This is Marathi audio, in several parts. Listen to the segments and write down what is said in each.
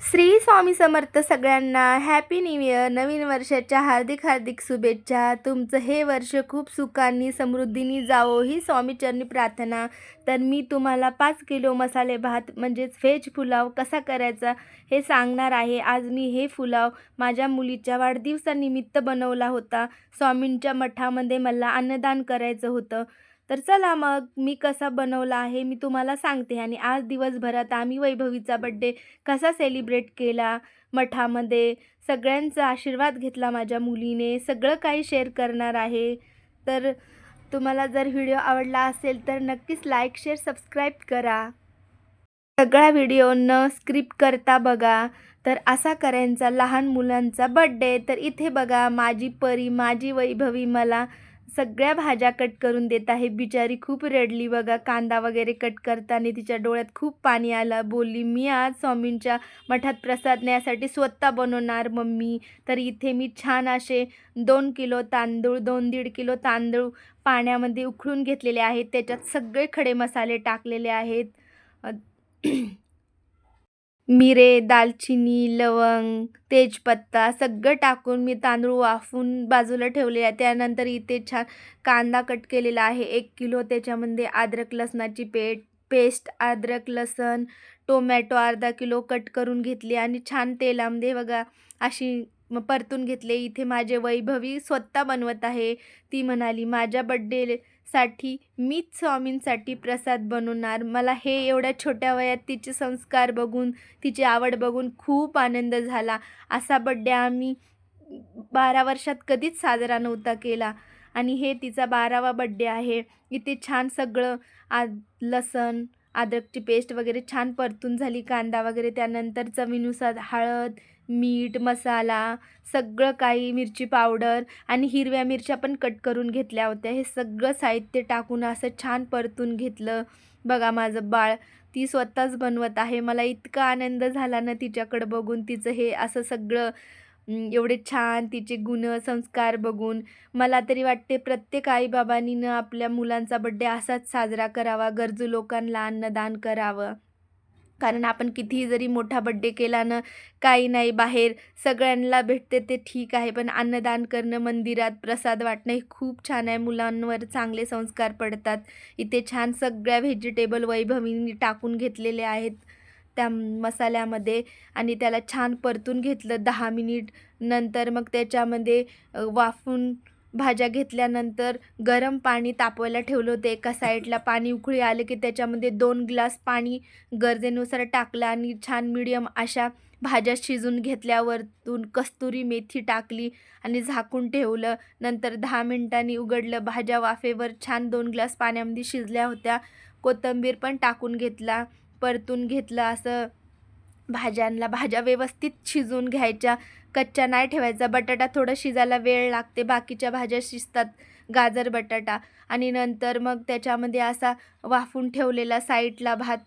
श्री स्वामी समर्थ सगळ्यांना. Happy new year. नवीन वर्षाच्या हार्दिक हार्दिक शुभेच्छा. तुमचं हे वर्ष खूप सुखांनी समृद्धीने जावो ही स्वामीचरणी प्रार्थना. तर मी तुम्हाला 5 किलो मसाले भात म्हणजेच व्हेज पुलाव कसा करायचा हे सांगणार आहे. आज मी हे पुलाव माझ्या मुलीच्या वाढदिवसानिमित्त बनवला होता. स्वामींच्या मठामध्ये मला अन्नदान करायचं होतं. तर चला मग मी कसा बनवला आहे मी तुम्हाला सांगते. आणि आज दिवसभरात आम्ही वैभवीचा बड्डे कसा सेलिब्रेट केला मठामध्ये, सगळ्यांचा आशीर्वाद घेतला माझ्या मुलीने, सगळं काही शेअर करणार आहे. तर तुम्हाला जर व्हिडिओ आवडला असेल तर नक्कीच लाईक, शेअर, सबस्क्राईब करा. सगळा व्हिडिओ न स्क्रिप्ट करता बघा. तर असा करायचा लहान मुलांचा बड्डे. तर इथे बघा माझी परी, माझी वैभवी मला सगळ्या भाज्या कट करून देत आहे. बिचारी खूप रडली बघा. कांदा वगैरे कट करताना तिच्या डोळ्यात खूप पाणी आलं. बोलली, "मी आज स्वामींच्या मठात प्रसाद न्यायसाठी स्वतः बनवणार मम्मी." तर इथे मी छान असे 2 किलो तांदूळ, 2-1.5 किलो तांदूळ पाण्यामध्ये उकळून घेतलेले आहेत. त्याच्यात सगळे खडे मसाले टाकलेले आहेत. मिरे, दालचिनी, लवंग, तेजपत्ता सगळं टाकून मी तांदूळ वाफवून बाजूला ठेवले आहे. त्यानंतर इथे छान कांदा कट केलेला आहे 1 किलो. त्याच्यामध्ये अद्रक लसणाची पेस्ट, अद्रक, लसण, टोमॅटो अर्धा किलो कट करून घेतली आणि छान तेलामध्ये बघा अशी परतून घेतले. इथे माझे वैभवी स्वतः बनवत आहे. ती म्हणाली, "माझ्या साठी मीच स्वामींसाठी प्रसाद बनवणार." मला हे एवढ्या छोट्या वयात तिचे संस्कार बघून, तिची आवड बघून खूप आनंद झाला. असा बड्डे आम्ही 12 वर्षात कधीच साजरा नव्हता केला आणि हे तिचा 12वा बड्डे आहे. इथे छान सगळं लसण, अद्रकची पेस्ट वगैरे छान परतून झाली, कांदा वगैरे. त्यानंतर चवीनुसार हळद, मीठ, मसाला, सगळं काही, मिरची पावडर आणि हिरव्या मिरच्या पण कट करून घेतल्या होत्या. हे सगळं साहित्य टाकून असं छान परतून घेतलं. बघा माझं बाळ ती स्वतःच बनवत आहे. मला इतका आनंद झाला ना तिच्याकडं बघून. तिचं हे असं सगळं एवढे छान तिचे गुण, संस्कार बघून. मला तरी वाटते प्रत्येक आई-बाबांनी ना आपल्या मुलांचा बड्डे असाच साजरा करावा, गरजू लोकांना अन्नदान करावं. कारण आपण कितीही जरी मोठा बड्डे केला ना, काही नाही, बाहेर सगळ्यांना भेटते ते ठीक आहे, पण अन्नदान करणं, मंदिरात प्रसाद वाटणं हे खूप छान आहे. मुलांवर चांगले संस्कार पडतात. इथे छान सगळ्या व्हेजिटेबल वैभवींनी टाकून घेतलेले आहेत त्या मसाल्यामध्ये आणि त्याला छान परतून घेतलं 10 मिनिट. नंतर मग त्याच्यामध्ये वाफवून भाज्या घेतल्यानंतर गरम पाणी तापवायला ठेवलं होतं एका साईडला. पाणी उकळी आलं की त्याच्यामध्ये 2 ग्लास पाणी गरजेनुसार टाकलं आणि छान मीडियम अशा भाज्या शिजून घेतल्या. वरतून कस्तुरी मेथी टाकली आणि झाकून ठेवलं. नंतर 10 मिनिटांनी उघडलं. भाज्या वाफेवर छान 2 ग्लास पाण्यामध्ये शिजल्या होत्या. कोथिंबीर पण टाकून घेतला, परतून घेतलं असं भाज्या व्यवस्थित शिजवून घ्यायच्या. कच्च्या नाही ठेवायचा. बटाटा थोडं शिजायला वेळ लागते. बाकीच्या भाज्या शिजतात, गाजर, बटाटा. आणि नंतर मग त्याच्यामध्ये असा वाफवून ठेवलेला साईडला भात,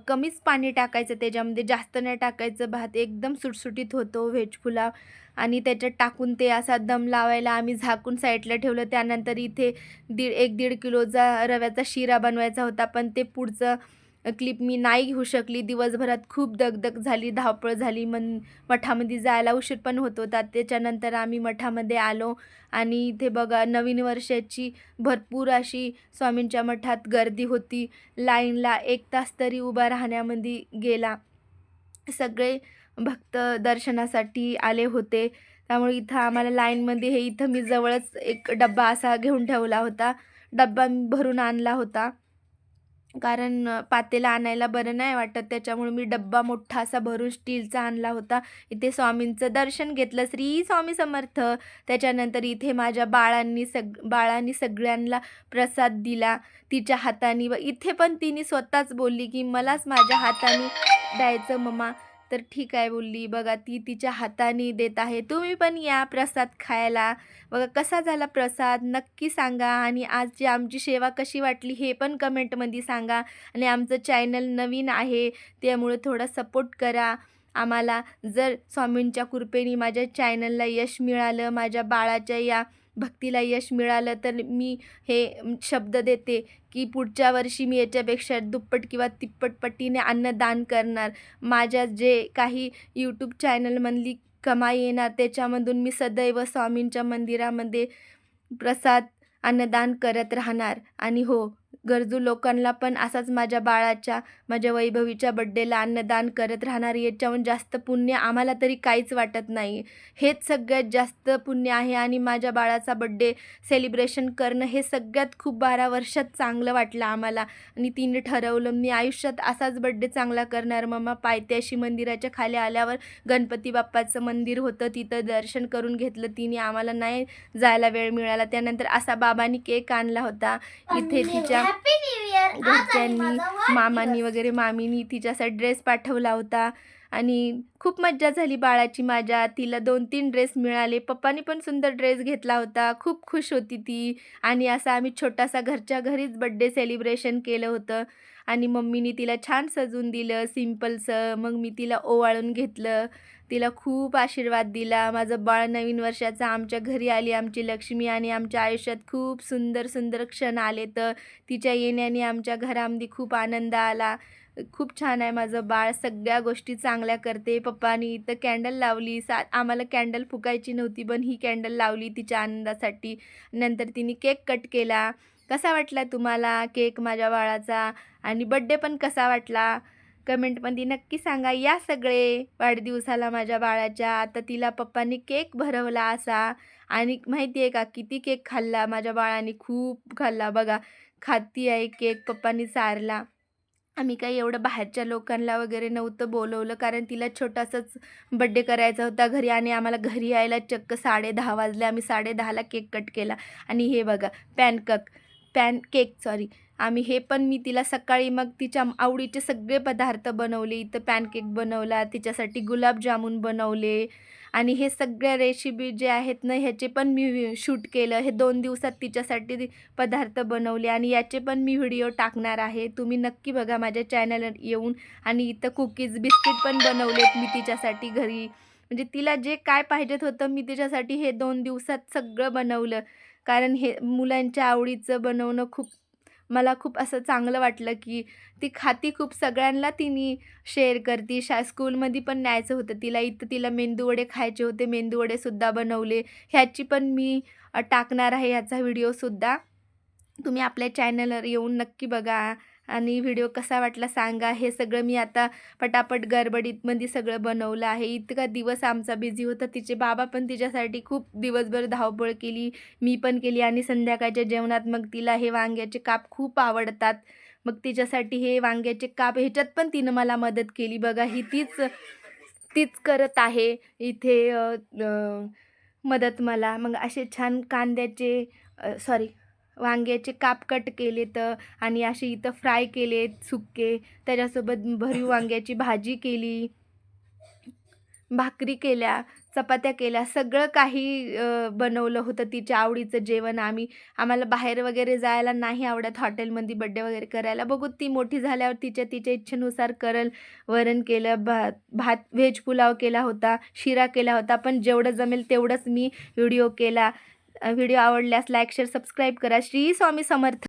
कमीच पाणी टाकायचं त्याच्यामध्ये, जास्त नाही टाकायचं. भात एकदम सुटसुटीत होतो व्हेज पुलाव. आणि त्याच्यात टाकून ते असा दम लावायला आम्ही झाकून साईडला ठेवलं. त्यानंतर इथे 1.5 किलोचा रव्याचा शिरा बनवायचा होता, पण ते पुढचं क्लिप मी नाही घेऊ शकली. दिवसभरात खूप दगदग झाली, धावपळ झाली. मठामध्ये जायला उशीर पण होत होता. त्याच्यानंतर आम्ही मठामध्ये आलो आणि इथे बघा नवीन वर्षाची भरपूर अशी स्वामींच्या मठात गर्दी होती. लाईनला 1 तास तरी उभा राहण्यामध्ये गेला. सगळे भक्त दर्शनासाठी आले होते. त्यामुळे इथं आम्हाला लाईनमध्ये हे इथं मी जवळच एक डब्बा असा घेऊन ठेवला होता. डब्बा मी भरून आणला होता. कारण पातेलं आणायला बरं नाही वाटत, त्याच्यामुळे मी डब्बा मोठा असा भरून स्टीलचा आणला होता. इथे स्वामींचं दर्शन घेतलं. श्री स्वामी समर्थ. त्याच्यानंतर इथे माझ्या बाळांनी सगळ्यांना प्रसाद दिला तिच्या हाताने. व इथे पण तिने स्वतःच बोलली की मलाच माझ्या हाताने द्यायचं मम्मा. तर ठीक आहे बोलली. बघा ती तिच्या हाताने देत आहे. तुम्ही पण या प्रसाद खायला. बघा कसा झाला प्रसाद नक्की सांगा. आणि आजची आमची सेवा कशी वाटली हे पण कमेंटमध्ये सांगा. आणि आमचं चॅनल नवीन आहे त्यामुळे थोडा सपोर्ट करा आम्हाला. जर स्वामींच्या कृपेने माझ्या चॅनलला यश मिळालं, माझ्या बाळाच्या या भक्तीला यश मिळालं तर मी हे शब्द देते की पुढच्या वर्षी मी याच्यापेक्षा दुप्पट किंवा तिप्पट पटीने अन्नदान करणार. माझ्या जे काही यूट्यूब चॅनलमधली कमाई येणार त्याच्यामधून मी सदैव स्वामींच्या मंदिरामध्ये प्रसाद अन्नदान करत राहणार. आणि हो, गरजू लोकांना पण असाच माझ्या वैभवीच्या बड्डेला अन्नदान करत राहणार. याच्याहून जास्त पुण्य आम्हाला तरी काहीच वाटत नाही. हेच सगळ्यात जास्त पुण्य आहे आणि माझ्या बाळाचा बड्डे सेलिब्रेशन करणं हे सगळ्यात खूप 12 वर्षात चांगलं वाटलं आम्हाला. आणि तिने ठरवलं मी आयुष्यात असाच बड्डे चांगला करणार. मम्मा पायथ्याशी मंदिराच्या खाली आल्यावर गणपती बाप्पाचं मंदिर होतं, तिथं दर्शन करून घेतलं तिने. आम्हाला नाही जायला वेळ मिळाला. त्यानंतर असा बाबांनी केक आणला होता. इथे तिच्या घरच्यांनी, मामांनी वगैरे, मामीनी तिच्यासाठी ड्रेस पाठवला होता आणि खूप मज्जा झाली बाळाची माझ्या. तिला 2-3 ड्रेस मिळाले. पप्पांनी पण सुंदर ड्रेस घेतला होता. खूप खुश होती ती. आणि असा आम्ही छोटासा घरच्या घरीच बड्डे सेलिब्रेशन केलं होतं. आणि मम्मीनी तिला छान सजवून दिलं सिम्पलचं. मग मी तिला ओवाळून घेतलं, तिला खूप आशीर्वाद दिला. माझं बाळ नवीन वर्षाचं आमच्या घरी आली आमची लक्ष्मी आणि आमच्या आयुष्यात खूप सुंदर सुंदर क्षण आले. तर तिच्या येण्याने आमच्या घरामध्ये खूप आनंद आला. खूप छान आहे माझं बाळ, सगळ्या गोष्टी चांगल्या करते. पप्पानी इथं कॅन्डल लावली. आम्हाला कॅन्डल फुकायची नव्हती पण ही कॅन्डल लावली तिच्या आनंदासाठी. नंतर तिने केक कट केला. कसा वाटला तुम्हाला केक माझ्या बाळाचा आणि बड्डे पण कसा वाटला कमेंटमध्ये नक्की सांगा. या सगळे वाढदिवसाला माझ्या बाळाच्या. आता तिला पप्पांनी केक भरवला असा. आणि माहिती आहे का किती केक खाल्ला माझ्या बाळाने? खूप खाल्ला बघा. खाती आहे केक, पप्पांनी चारला. आम्ही काही एवढं बाहेरच्या लोकांना वगैरे नव्हतं बोलवलं कारण तिला छोटासाच बड्डे करायचा होता घरी. आणि आम्हाला घरी यायला चक्क 10:30 वाजले. आम्ही 10:30ला केक कट केला. आणि हे बघा पॅनकेक सॉरी. हे पण मी तिला सकाळी मग तिच्या आवडीचे सगळे पदार्थ बनवले. इथं पॅनकेक बनवला, तिच्यासाठी गुलाबजामुन बनवले. आणि हे सगळ्या रेसिपी जे आहेत ना ह्याचे पण मी शूट केलं. हे 2 दिवसात तिच्यासाठी पदार्थ बनवले आणि याचे पण मी व्हिडिओ टाकणार आहे. तुम्ही नक्की बघा माझ्या चॅनलवर येऊन. आणि इथं कुकीज बिस्किट पण बनवलेत मी तिच्यासाठी घरी. म्हणजे तिला जे काय पाहिजेत होतं मी तिच्यासाठी हे 2 दिवसात सगळं बनवलं. कारण हे मुलांच्या आवडीचं बनवणं मला खूप असं चांगलं वाटलं की ती खाती खूप, सगळ्यांना तिने शेअर करते. स्कूलमध्ये पण न्यायचं होतं तिला. इथं तिला मेंदूवडे खायचे होते, मेंदूवडेसुद्धा बनवले. ह्याची पण मी टाकणार आहे ह्याचा व्हिडिओसुद्धा. तुम्ही आपल्या चॅनलवर येऊन नक्की बघा आणि व्हिडिओ कसा वाटला सांगा. हे सगळं मी आता पटापट गडबडीतमध्ये सगळं बनवलं आहे. इतका दिवस आमचा बिझी होता. तिचे बाबा पण तिच्यासाठी खूप दिवसभर धावपळ केली, मी पण केली. आणि संध्याकाळच्या जेवणात मग तिला हे वांग्याचे काप खूप आवडतात. मग तिच्यासाठी हे वांग्याचे काप ह्याच्यात पण तिनं मला मदत केली बघा. ही तीच तीच करत आहे इथे मदत मला. मग असे छान कांद्याचे सॉरी वांग्याचे काप कट केलेत आणि असे इथं फ्राय केलेत सुक्के. त्याच्यासोबत भरीव वांग्याची भाजी केली, भाकरी केल्या, चपात्या केल्या, सगळं काही बनवलं होतं तिच्या आवडीचं जेवण. आम्हाला बाहेर वगैरे जायला नाही आवडत हॉटेलमध्ये बड्डे वगैरे करायला. बघू ती मोठी झाल्यावर तिच्या इच्छेनुसार करेल. वरण केलं, भात व्हेज पुलाव केला होता, शिरा केला होता. पण जेवढं जमेल तेवढंच मी व्हिडिओ केला. व्हिडिओ आवडल्यास लाईक शेअर सबस्क्राईब करा. श्री स्वामी समर्थ.